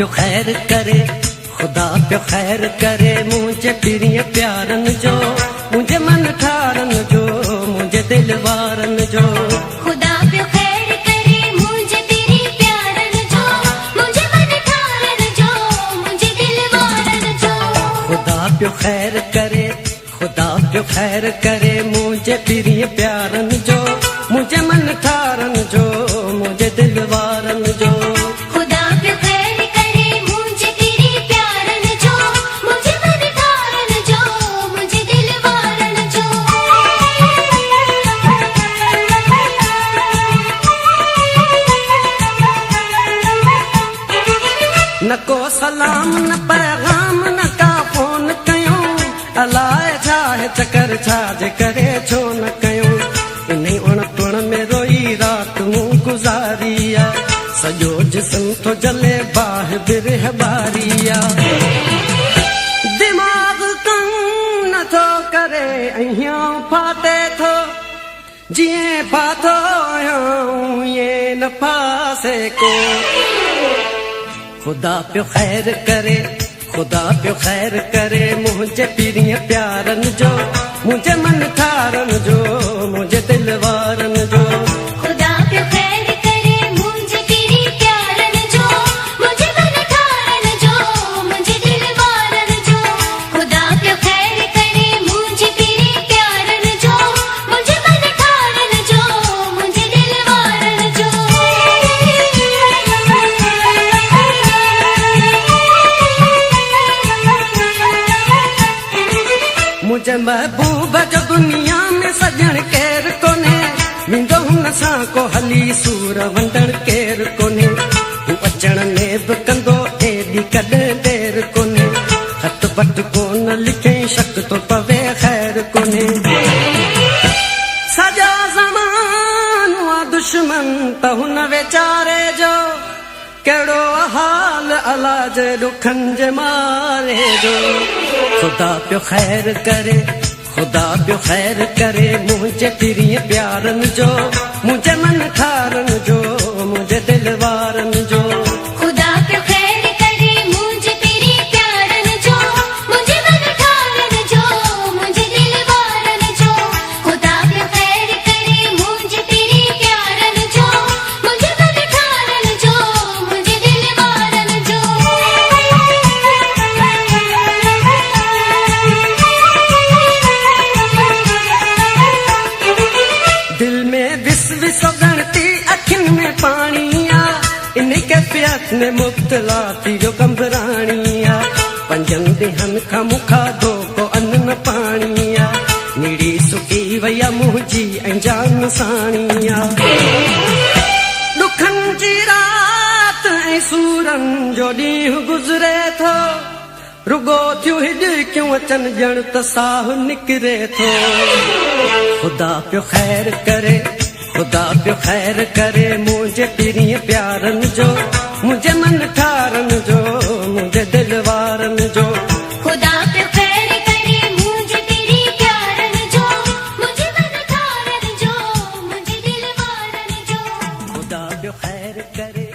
पियो खैर करे, खुदा पियो खैर करे मुझे पिरिय प्यारन जो, मुझे मन ठारन जो, मुझे दिल वारन जो। खुदा पियो खैर करे मुझे तेरी प्यारन जो, मुझे मन ठारन जो, मुझे दिल वारन जो। खुदा पियो खैर करे, खुदा पियो खैर करे मुझे पिरिय प्यारन जो, मुझे मन ठारन जो, मुझे दिल वारन जो। खुदा पियो खैर करे मुझे तेरी प्यारन जो, मुझे मन ठारन जो, मुझे दिल वारन जो। न को सलाम न पैगाम न का फोन कयूं, अलाए छाहे चकर छाजे करे छो न कयूं। इन्हीं उणपुण में रोई रात मूं गुज़ारिया, सॼो जिस्म थो जले बाहि बिरह बारिया। दिमाग़ कम नथो करे अहियों फाटे थो, जिएं फाथो आहियां ईअं न फासे को। खुदा पियो खैर करे, खुदा पियो खैर करे मुझे पिरिय प्यारन जो, मुझे मन ठारन जो, मुझे दिल वारन जो। खुदा पियो खैर करे मुझे तेरी प्यारन जो, मुझे मन ठारन जो, मुझे दिल वारन जो। खुदा पियो खैर करे मुझे तेरी प्यारन जो, मुझे मन ठारन जो, मुझे दिल वारन जो। मुझे महबूब जो दुनिया में सजण केर कोने, मिंदो हुन सां को हली सूर वंडण केर कोने। तूं अचण में बि कंदो एॾी कॾहिं देर कोने, ख़त पट कोन लिखे शक तो पवे खैर कोने। सॼा ज़मानो आ दुश्मन त हुन वेचारे जो, कहिड़ो हाल अला जे ॾुखनि जे मारे जो। खुदा पियो खैर करे, खुदा पियो खैर करे मुझे पिरिय प्यारन जो, मुझे मन ठारन जो, मुझे दिल वारन जो। खुदा पियो खैर करे मुझे तेरी प्यारन जो, मुझे मन ठारन जो, मुझे दिल वारन जो। खुदा पियो खैर करे मुझे तेरी प्यारन जो, मुझे मन ठारन जो, मुझे दिल वारन जो। दिल में विस विस गणती अखियुनि में पाणी आ, इन कैफ़ियत में मुब्तला थी जो कंबराणी आ। पंजनि ॾींहंनि खां मूंखां धोको अन्न न पाणी आ, नीड़ी सुकी वई आ मुंहिंजी ऐं जान साणी आ। ॾुखनि जी रात ऐं सूरनि जो ॾींहुं गुज़रे थो, रुगो थियूं हिॾकियूं अचनि ॼण त साहु निकिरे थो। खुदा पियो खैर करे, खुदा पियो खैर करे मुझे पिरिय प्यारन जो, मुझे मन ठारन जो, मुझे दिल वारन जो। खुदा पियो खैर करे मुझे तेरी प्यारन जो, मुझे मन ठारन जो, मुझे दिल वारन जो। खुदा पियो खैर करे।